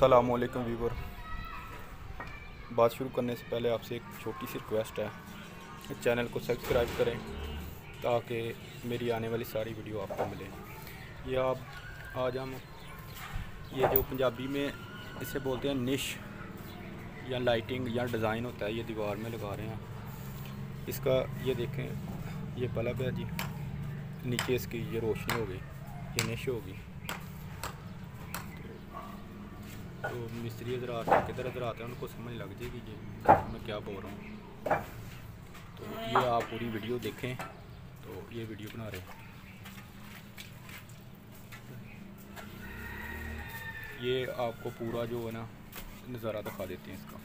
अस्सलामुअलैकुम व्यूवर। बात शुरू करने से पहले आपसे एक छोटी सी रिक्वेस्ट है, चैनल को सब्सक्राइब करें ताकि मेरी आने वाली सारी वीडियो आपको मिले। ये आज हम ये जो पंजाबी में इसे बोलते हैं निश या लाइटिंग या डिज़ाइन होता है, ये दीवार में लगा रहे हैं। इसका ये देखें, ये बल्ब है जी, नीचे इसकी ये रोशनी हो गई, ये निश होगी। तो मिस्त्री हज़रात किधर हज़रात हैं, उनको समझ लग जाएगी ये मैं क्या बोल रहा हूँ। तो ये आप पूरी वीडियो देखें, तो ये वीडियो बना रहे हैं। ये आपको पूरा जो है ना नज़ारा दिखा देते हैं इसका।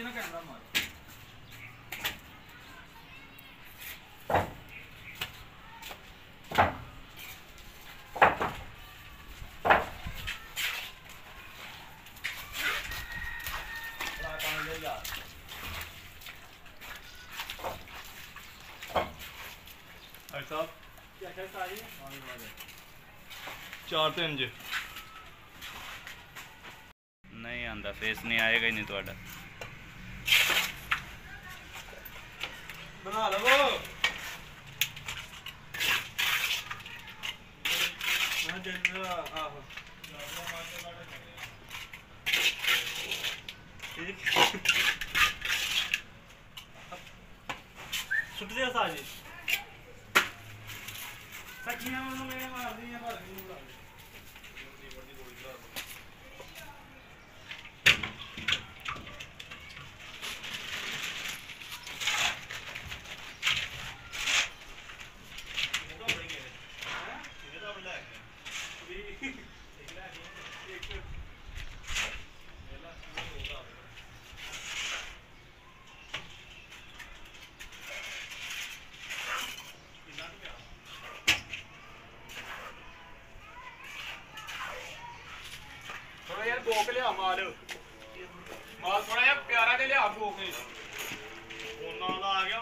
ना कैमरा मार साहब क्या क्या चाहिए? 4-3 जी नहीं आंदा, फेस नहीं आएगा ही नहीं थोड़ा। बना लो छुट्टी दिया साजी सखियां मेरे मार दी है बोक लिया माल थोड़ा यार प्यारा दे लिया बोक आ गया।